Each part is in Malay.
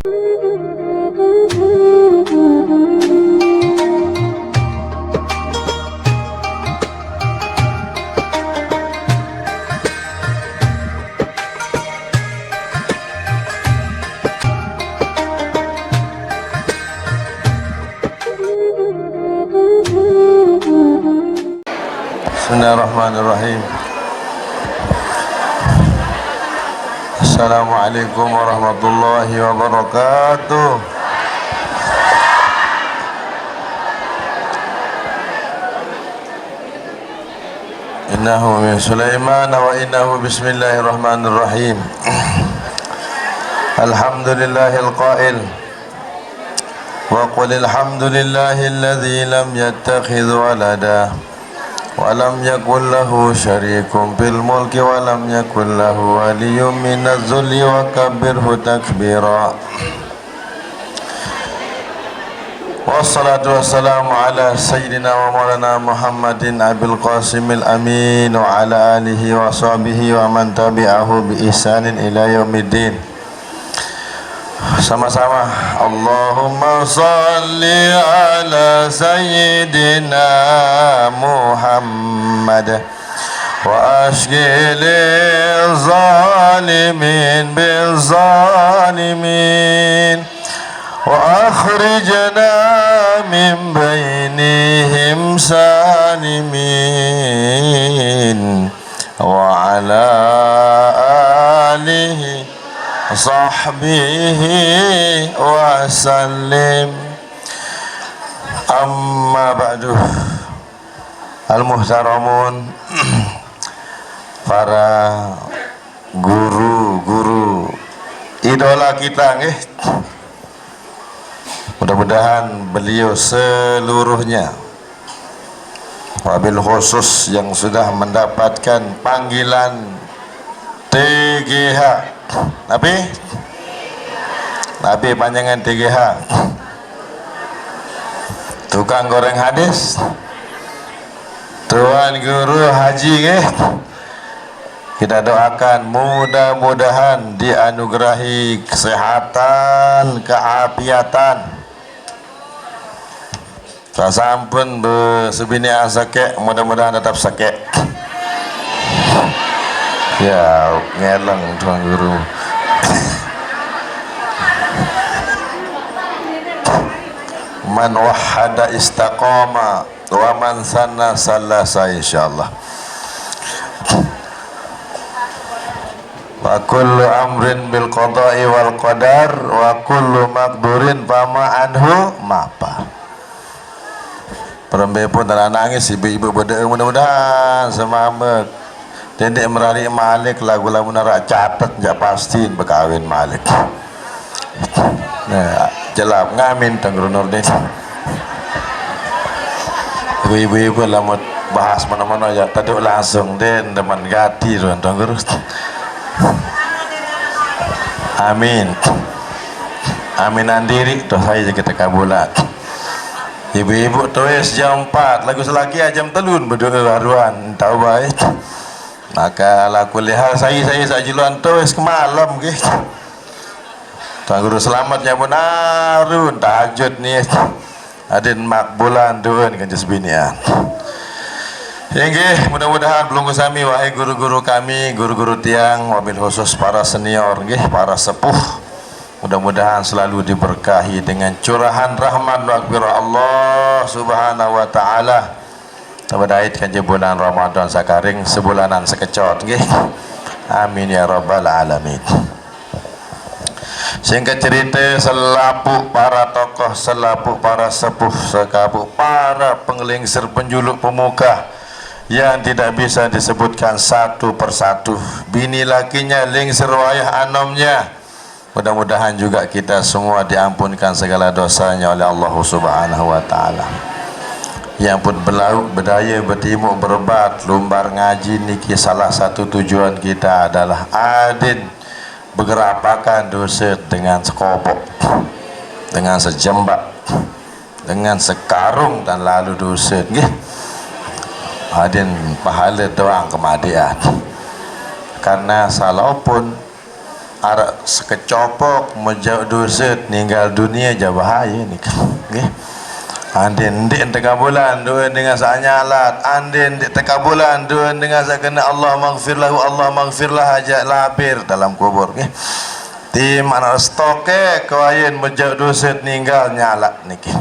Bismillahirrahmanirrahim. Assalamualaikum warahmatullahi wabarakatuh. Innahu min Sulaiman wa innahu bismillahirrahmanirrahim. Alhamdulillahil qail wa qul alhamdulillahilladzi lam yattakhidh walada wa lam yakul lahu syarikun fil mulki wa lam yakul lahu waliyyun minadh dhulli wa kabbirhu takbira. Wassalatu wassalamu ala sayyidina wa maulana Muhammadin abil qasimil amin wa ala alihi wa sahbihi wa man tabi'ahu bi ihsanin ila yaumiddin. Sama-sama. Allahumma salli ala sayyidina Muhammad wa ashghilil zalimin bil zalimin wa akhrijna min bainihim salimin wa ala alihi sahbihi wa sallim. Amma ba'du. Al-muhtaramun, para guru-guru idola kita nggih. Mudah-mudahan beliau seluruhnya, wabil khusus yang sudah mendapatkan panggilan TGH. Nabi panjangan TGH, tukang goreng hadis, Tuan Guru Haji kita doakan mudah-mudahan dianugerahi kesehatan, keapiatan. Sasampun sebini sakit, mudah-mudahan tetap sakit. Ya, ngeleng Tuan Guru. Man wahada istaqama wa man sanna sallasa insyaallah. Wa kullu amrin bil qada'i wal qadar wa kullu maqdurin fama anhu mapa. Perempuan pun tak nangis, ibu-ibu berdoa mudah-mudahan semamak Dendek merari Malik lagu-lagu narak catat jak pasti berkahwin Malik. Nah, jelap ngamin Tenggur Nurdin. Ibu-ibu lah mau bahas mana-mana ya tadi langsung den teman gati tuan Tenggur. Amin. Aminan diri doh saya kita kabulat. Ibu-ibu tulis jam 4 lagu selagi jam telun berdoa haruan tahu baik. Maka laku lihal saya sajiluan tulis ke malam ke Tuan Guru selamatnya pun arun tahajud ni adin makbulan tuan kan jasbinian. Nggih, mudah-mudahan belum kesami wahai guru-guru kami, guru-guru tiang, wabil khusus para senior nggih, para sepuh. Mudah-mudahan selalu diberkahi dengan curahan rahmat wa Allah Subhanahu wa taala. Tabadait kanjeng bulan Ramadan sakaring sebulanan sekecot nggih. Amin ya rabbal alamin. Singkat cerita, selapuk para tokoh, selapuk para sepuh, sekapuk para penggelingsir penjuluk pemuka yang tidak bisa disebutkan satu persatu. Bini lakinya lingsir wayah anomnya. Mudah-mudahan juga kita semua diampunkan segala dosanya oleh Allah Subhanahu wa taala. Yang pun berlauk, berdaya, bertimuk, berbat, lumbar ngaji niki salah satu tujuan kita adalah adin bergerapakan dosa dengan sekopok, dengan sejembak, dengan sekarung dan lalu dosa nggih. Adin pahala doang kemadian. Karena salaupun arak sekecopok menjauh dosa meninggal dunia je bahaya ni kan. Okey. Andin dik tekabulan doa dengan sak nyalat, andin dik tekabulan doa dengan sak kena Allah maghfirlah hajat labir dalam kubur. Okey. Tim anak stoke kawayan menjauh dosa meninggal nyalat niki.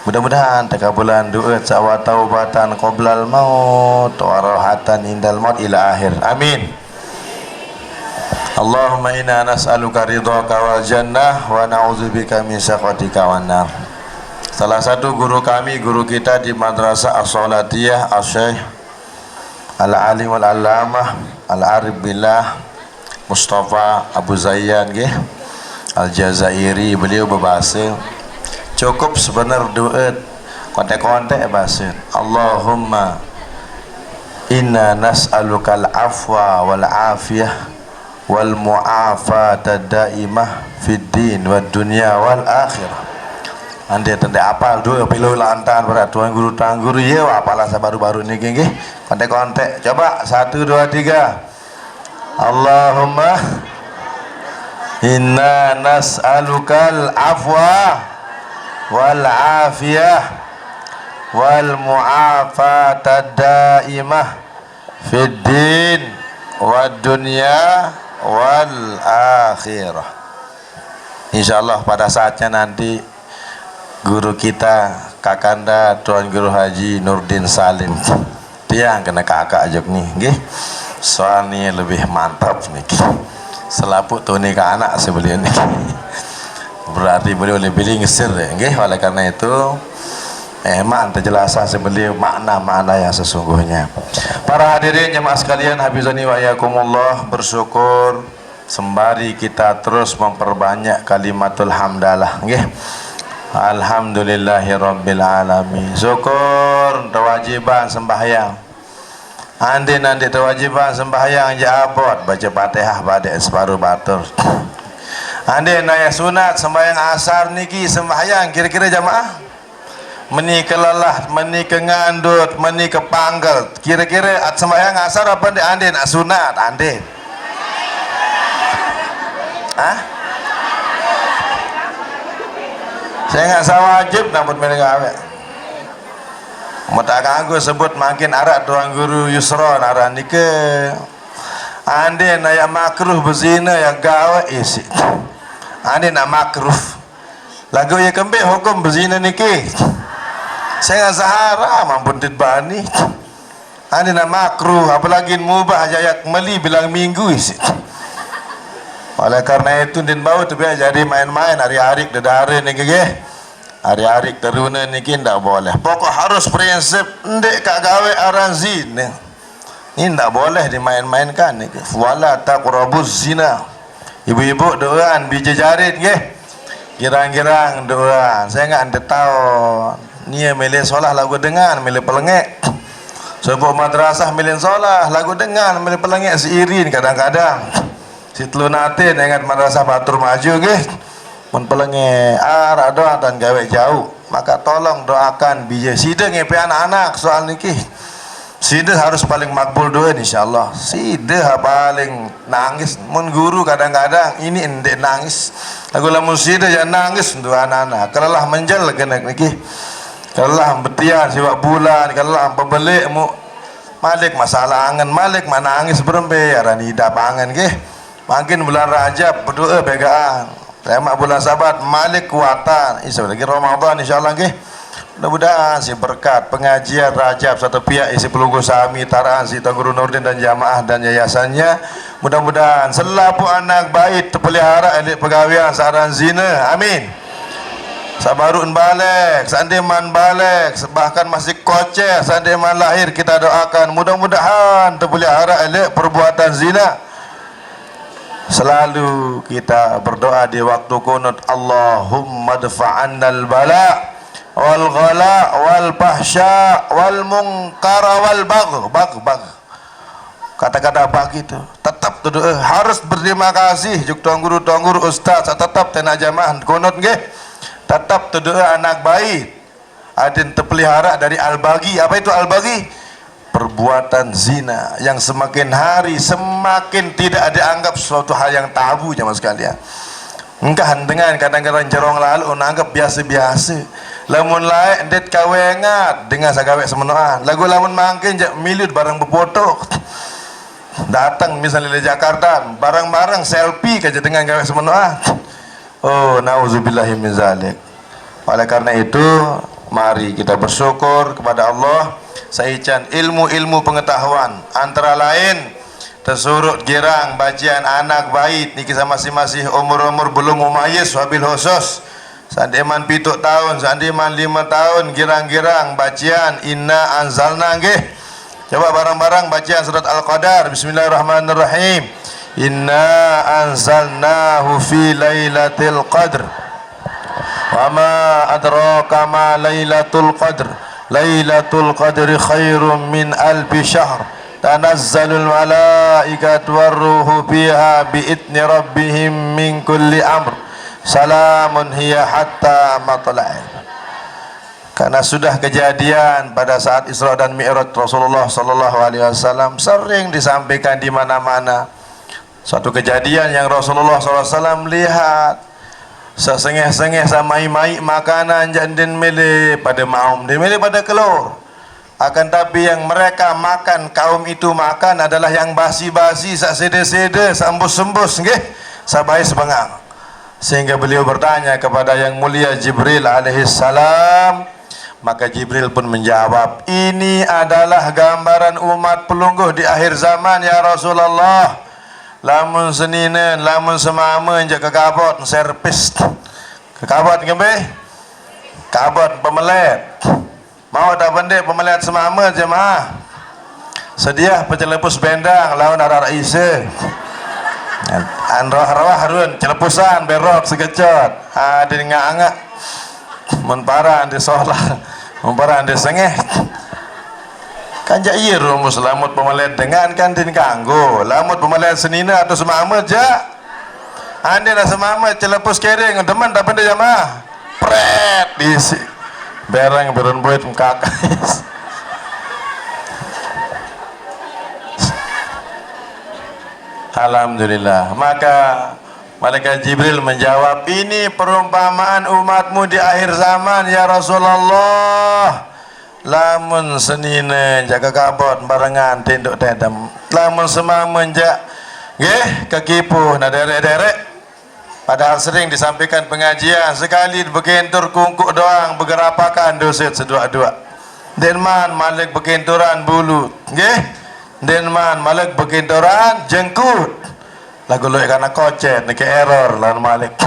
Mudah-mudahan takabulan doa sawat taubatan qoblal maut wa rahatan indal maut ila akhir. Amin. Allahumma inna nas'aluka ridhaka wal jannah wa na'udzubika min sakhatika wan nar. Salah satu guru kami, guru kita di Madrasah As-Salatiyah, Asy-Syaikh Al-Alim wal-Allamah Al-Arif Billah Mustafa Abu Zayyan nggih Al-Jazairi, beliau berbahasa cukup sebenar doa kontek-kontek bahasa Allahumma inna nas'alukal afwa wal afiyah wal mu'afata daimah fid din wad dunya wal akhirah. Anda tanda apal doa pilu lantan pada tuan guru ya apalah baru-baru ni nggih kontek-kontek coba 1 2 3 Allahumma inna nas'alukal afwa wal afiyah wal mu'afatad daimah fid din wad dunya wal akhirah. Insyaallah pada saatnya nanti guru kita kakanda Tuan Guru Haji Nurdin Salim dia yang kena kakak ajak ni nggih. Soalnya lebih mantap nih selaput tu ni ke anak sebeliau ni berarti beliau lebih ngesir nggih. Oleh karena itu mak terjelasan sebeliau makna-makna yang sesungguhnya. Para hadirin jemaah sekalian, hafizani wa iyyakumullah, bersyukur sembari kita terus memperbanyak kalimatul hamdalah nggih. Alhamdulillahirabbil alamin. Syukur kewajiban sembahyang. Andi nanti kewajiban sembahyang je abot baca Fatihah pada separuh batur. Andi naya sunat sembahyang asar niki sembahyang kira-kira jamaah meni kelelah, meni kengandut, meni kepanggal. Kira-kira sembahyang asar apa andi nak sunat andi? Hah? Saya nggak wajib namun mereka awet. Mata kanggo sebut makin arak Tuan Guru Yusron arah nike. Andi naya makruh berzina ya gawe isi. Andi nak makruh. Lagu ya kembe hukum berzina niki. Saya nggak sahara mampun ditbani. Andi nak makruh apalagi mubah jayat meli bilang minggu isi. Oleh karena itu din bau tu biar jadi main-main hari-hari dedare ni ke hari-hari teruna ni ndak boleh. Pokok harus prinsip ndek kak gawe aran zina. Ini ndak boleh dimain-mainkan ni. Wala taqrabuz zina. Ibu-ibu doaan biji jarit nggih. Girang-girang doaan. Saya enggak anda tahu. Nia milih solah lagu dengan milih pelengek. Sebab madrasah milih solah lagu dengan milih pelengek seirin kadang-kadang. Si telunate ingat madrasah Batur Maju nggih. Mun pelenge arah doa dan gawe jauh, maka tolong doakan biji sida ngepe anak-anak soal niki. Sida harus paling makbul doa insyaallah. Sida paling nangis. Mun guru kadang-kadang ini ndek nangis. Lagu lamun sida jangan nangis untuk anak-anak. Kalalah menjel kena niki. Kalalah betian siwak bulan, kalalah pembeli mu malik masalah angen malik mana nangis berembe arani hidap angen nggih. Makin bulan Rajab berdoa pegaan. Tema bulan Sabat malik kuatan. Insya lagi Ramadan insyaallah nggih. Mudah-mudahan si berkat pengajian Rajab satu pihak isi pelunggu sami taraan si Tuan Guru Nurdin dan jamaah dan yayasannya. Mudah-mudahan selapu anak baik terpelihara elit pegawaian saran zina. Amin. Sabarun balik, sandeman balik, bahkan masih koceh sandeman lahir kita doakan mudah-mudahan terpelihara elit perbuatan zina. Selalu kita berdoa di waktu kunut, Allahumma dfa'annal bala wal ghala wal fahsya wal munkara wal bagh. Kata-kata apa gitu? Tetap doa harus berterima kasih juk tuan guru ustaz tetap tena jamaah kunut nggih. Tetap doa anak baik. Adin terpelihara dari al-bagi. Apa itu al-bagi? perbuatan zina yang semakin hari semakin tidak dianggap suatu hal yang tabu jemaah sekalian. Engkau dengan kadang-kadang cerong lalu anggap biasa-biasa. Lamun lain det kawengat dengan sagawek semenoan. Lagu lamun mangkin jak milut barang berfoto. Datang misalnya dari Jakarta, barang-barang selfie kaja dengan gawek semenoan. Oh, nauzubillahi min zalik. Oleh karena itu, mari kita bersyukur kepada Allah. Saican ilmu-ilmu pengetahuan antara lain tersurut girang bajian anak bait niki sama masih umur-umur belum mumayyiz wabil khusus sandeman 7 tahun sandeman 5 tahun girang-girang bajian inna anzalna nggih. Coba barang-barang bajian surat Al-Qadar. Bismillahirrahmanirrahim. Inna anzalnahu fi lailatul qadr wa ma adraka ma lailatul qadr. Lailatul qadri khairum min alfi syahr. Tanazzalul malaikatu warruhu fiha biidni rabbihim min kulli amr. Salamun hiya hatta matla'il. Karena sudah kejadian pada saat Isra dan Mi'raj Rasulullah sallallahu alaihi wasallam sering disampaikan di mana-mana. Suatu kejadian yang Rasulullah sallallahu alaihi wasallam lihat sesengeh-sengeh sama mai makanan jandin mele pada maum dia mele pada kelur. Akan tapi yang mereka makan, kaum itu makan adalah yang basi-basi, sak sede-sede, sambus-sembus nggih, sabai sebengang. Sehingga beliau bertanya kepada yang mulia Jibril alaihi salam, maka Jibril pun menjawab, ini adalah gambaran umat pelungguh di akhir zaman ya Rasulullah. Lamun seninen, lamun semama je kekabot servis. Kekabot ngembe? Kabot pemelet. Mau tak pendek pemelet semama jemaah. Sedia pencelepus bendang lawan arah isa. Anroh-roh harun celepusan berok sekecot. Ada ngak-ngak. Mun parah ande solat. Mun parah ande sengeh. Kanjak iya rumus lamut pemelet dengan kan din kanggo lamut pemelet senina atau semama ja ande lah semama celepus kering demen tak benda jamaah pret diisi berang berun buat mukak. Alhamdulillah. Maka malaikat Jibril menjawab, ini perumpamaan umatmu di akhir zaman ya Rasulullah. Lamun senine jaga kabot barengan tinduk tedem lamun semama jak nggih kekipu na derek-derek padahal sering disampaikan pengajian sekali bekentur kungkuk doang begerapakan doset sedua-dua denman malik bekenturan bulu nggih denman malik bekenturan jengkut lagu loe karena kocet niki error lan malik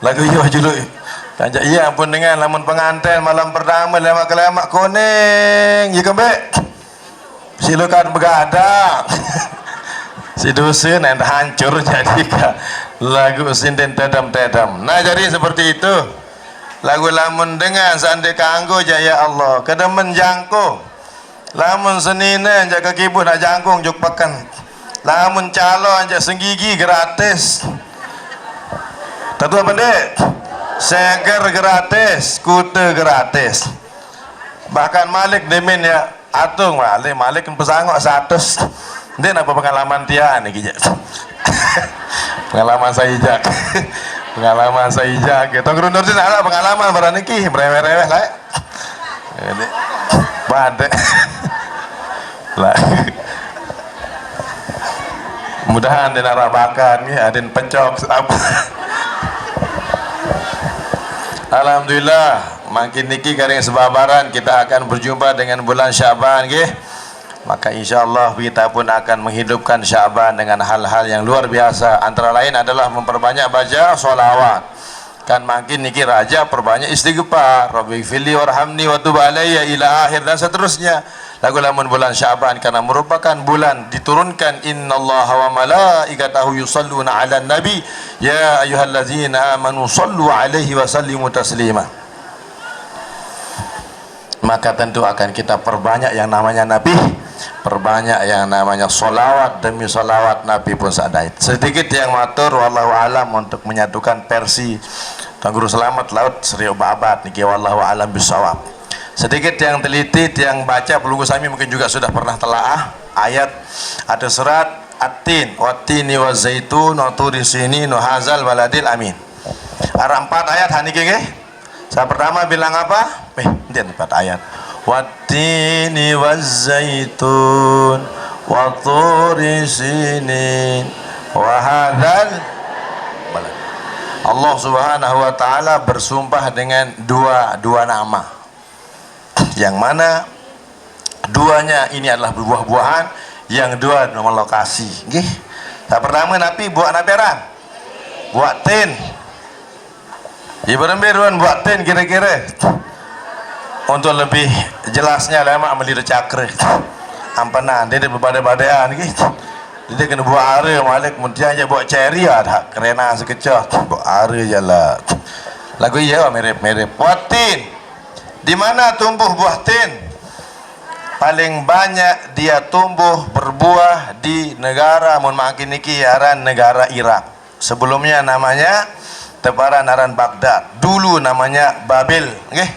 lagu yo juluy kanjak iya ampun dengan lamun pengantin malam pertama lemak-lemak kuning ya kembek silukan begadang si dusun yang hancur jadi lagu sinden tedam-tedam. Nah jadi seperti itu lagu lamun dengan sandi kanggo jaya Allah kedemen jangko lamun senine jaga kibu nak jangkung juk pakan lamun calo anja senggigi gratis tentu apa dek seger gratis, kute gratis. Bahkan Malik demen ya atung Malik pesangok 100. Dia apa pengalaman dia nih kijak. Pengalaman saya jak. Pengalaman saya jak. Tong rundur din ala pengalaman barang niki breweh-reweh lah. Ini badek. Lah. Mudahan den arabakan nih adin pencok apa. Alhamdulillah makin niki garing sebabaran kita akan berjumpa dengan bulan Syaban nggih. Maka insyaallah kita pun akan menghidupkan Syaban dengan hal-hal yang luar biasa. Antara lain adalah memperbanyak baca sholawat. Kan makin niki raja perbanyak istighfar. Rabbighfirli warhamni wa tub alayya ila akhir dan seterusnya. Lagu lamun bulan Syaban karena merupakan bulan diturunkan innallaha wa malaikatahu yusalluna 'alan nabi ya ayyuhallazina amanu sallu 'alaihi wa sallimu taslima. Maka tentu akan kita perbanyak yang namanya nabi, perbanyak yang namanya solawat demi solawat nabi pun sadait. Sedikit yang matur wallahu alam untuk menyatukan versi Tangguru Selamat Laut Seriau Babat niki wallahu alam bisawab. Sedikit yang teliti, yang baca pelunggu sami mungkin juga sudah pernah telaah ayat atau surat At-Tin, Wat-Tini Waz-Zaitun wa Turi Sinin wa Hadzal Baladil Amin. Ada 4 ayat haniki nggih. Saya pertama bilang apa? Dia 4 ayat. Wat-Tini Waz-Zaitun wa Turi Sinin wa Hadzal Balad. Allah Subhanahu wa taala bersumpah dengan dua nama, yang mana duanya ini adalah buah-buahan, yang dua nama lokasi. Nggih. Yang pertama Nabi buat naberan. Buat tin. Ibarat beruan buat tin kira-kira. Untuk lebih jelasnya lama melira cakre. Ampanan dia berbada-badaan gitu. Dia kena buat are malik muntian je buat cherry ada kerena sekecah. Buat are jelah. Lagu iya mirip-mirip. Buat tin. Di mana tumbuh buah tin? Paling banyak dia tumbuh berbuah di negara mun makin niki aran negara Irak. Sebelumnya namanya tebaran aran Baghdad. Dulu namanya Babil, nggih.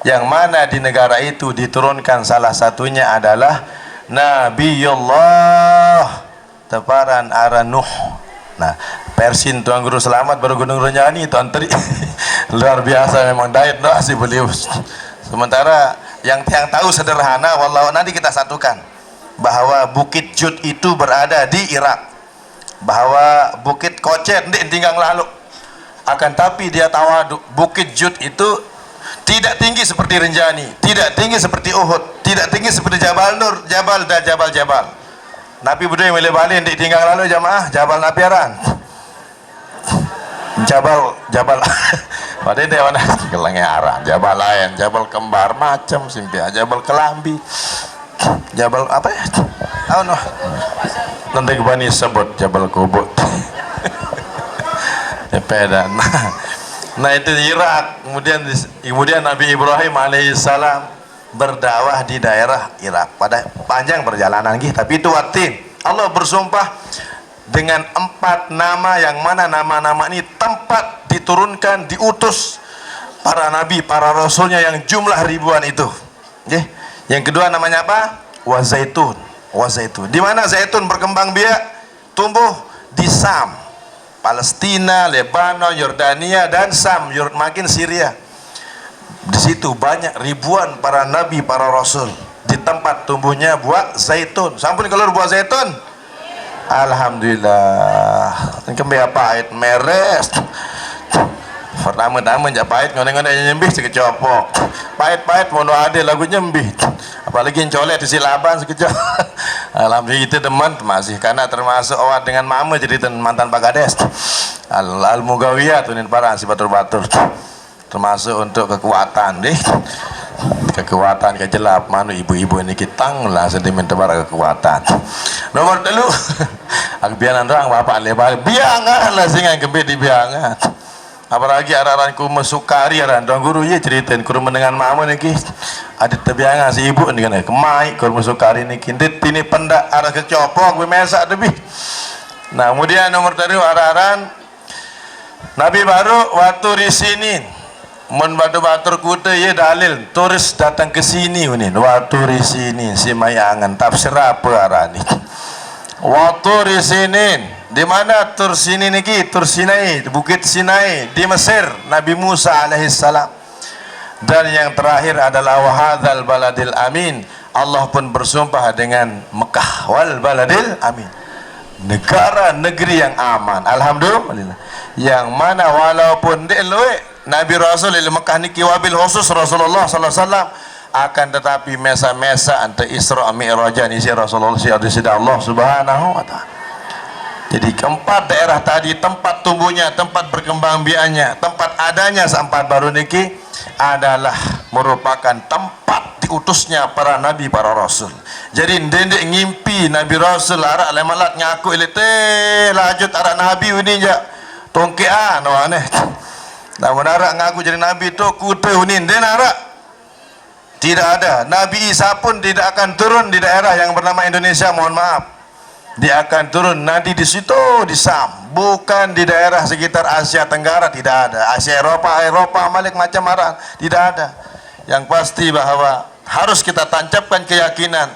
Yang mana di negara itu diturunkan salah satunya adalah Nabiullah tebaran aran Nuh. Nah, Persin Tuan Guru Selamat baru Gunung Renjani Tuan Teri. Luar biasa memang diet doa si beliau. Sementara yang tahu sederhana, wallahu nanti kita satukan bahwa Bukit Jud itu berada di Irak, bahwa Bukit Kocet di tinggal lalu, akan tapi dia tawadu. Bukit Jud itu tidak tinggi seperti Renjani, tidak tinggi seperti Uhud, tidak tinggi seperti Jabal Nur, Jabal dan Jabal. Nabi berdua yang balik di tinggal lalu jamaah Jabal Napiaran, Jabal pada dia mana kelangnya arah Jabal lain, Jabal Kembar macam simpia, Jabal Kelambi, Jabal apa ya? Oh no, nanti kebani sebut Jabal Kubut. Pedan. Nah itu Irak. Kemudian Nabi Ibrahim alaihissalam berdakwah di daerah Irak. Pada panjang perjalanan gitu, tapi itu Watin. Allah bersumpah dengan 4 nama, yang mana nama-nama ini tempat diturunkan, diutus para nabi, para rasulnya yang jumlah ribuan itu. Okay. Yang kedua namanya apa? Wazaitun. Wazaitun. Di mana zaitun berkembang biak? Tumbuh di Sam, Palestina, Lebanon, Yordania dan Sam, makin Syria. Di situ banyak ribuan para nabi, para rasul. Di tempat tumbuhnya buah zaitun. Sampun keluar buah zaitun. Alhamdulillah. Kembali pahit meres. Pertama-tama jak pahit ngone-ngone nyembih sekecopok. Pahit-pahit mau ada lagu nyembih. Apalagi colek di silaban sekejap. Alhamdulillah itu teman masih karena termasuk awak dengan mama jadi mantan Pak Kades. Al-Mugawiyah tunin parah si batur-batur. Termasuk untuk kekuatan deh. Kekuatan kejelap manu ibu-ibu ini kitang lah sentimen tebar kekuatan. Nomor 3 agbianan doang bapak lebar biangan lah singa gembet di biangan. Apalagi araran ku mesukari aran dong guru ye ceritain kuru mendengar mama niki ada tebiangan si ibu ni kan kemai kuru mesukari niki ini pendak arah kecopok mesak lebih. Nah kemudian nomor 3 araran Nabi baru waktu di sini mun batu-batur kuda ye dalil turis datang ke sini ini waktu di sini si mayangan tafsir apa arani waktu di sini di mana Tur Sini niki? Tur Sinai, Bukit Sinai di Mesir, Nabi Musa alaihissalam. Dan yang terakhir adalah wahadzal baladil amin. Allah pun bersumpah dengan Mekah wal baladil amin. Negara negeri yang aman. Alhamdulillah. Yang mana walaupun Nabi Rasul di Mekah niki wabil khusus Rasulullah sallallahu alaihi wasallam, akan tetapi mesa-mesa antara Isra Mi'raj ini si Rasulullah si Allah Subhanahu wa taala. Jadi keempat daerah tadi tempat tumbuhnya, tempat berkembangbiaknya, tempat adanya seempat baru niki adalah merupakan tempat diutusnya para nabi, para rasul. Jadi ndendek ngimpi Nabi Rasul arak lemalat ngaku ilite lanjut arak nabi ini ja tongkean aneh. Namun arak ngaku jadi nabi tu kute unin den arak tidak ada. Nabi Isa pun tidak akan turun di daerah yang bernama Indonesia, mohon maaf. Dia akan turun nanti di situ di Sam, bukan di daerah sekitar Asia Tenggara, tidak ada. Asia Eropa malik macam marah, tidak ada. Yang pasti bahwa harus kita tancapkan keyakinan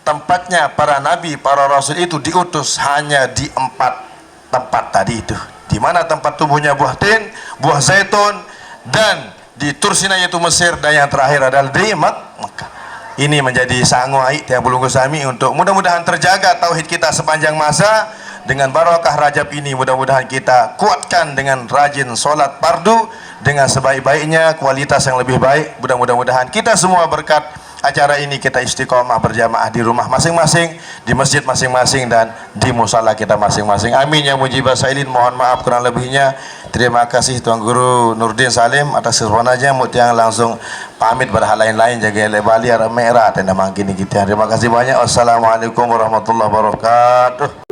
tempatnya para nabi, para rasul itu diutus hanya di 4 tempat tadi itu. Di mana tempat tumbuhnya buah tin, buah zaitun, dan di Tursina yaitu Mesir, dan yang terakhir adalah di Makkah. Ini menjadi sangu aik tiang belunggu sami untuk mudah-mudahan terjaga tauhid kita sepanjang masa. Dengan barakah Rajab ini mudah-mudahan kita kuatkan dengan rajin solat fardu dengan sebaik-baiknya, kualitas yang lebih baik. Mudah-mudahan kita semua berkat acara ini kita istiqomah berjamaah di rumah masing-masing, di masjid masing-masing, dan di musala kita masing-masing. Amin ya mujibah sailin. Mohon maaf kurang lebihnya. Terima kasih Tuan Guru Nurdin Salim atas kesempatan yang langsung pamit pada hal lain-lain jaga Bali arah merah tenda mangkini kita. Terima kasih banyak. Wassalamualaikum warahmatullahi wabarakatuh.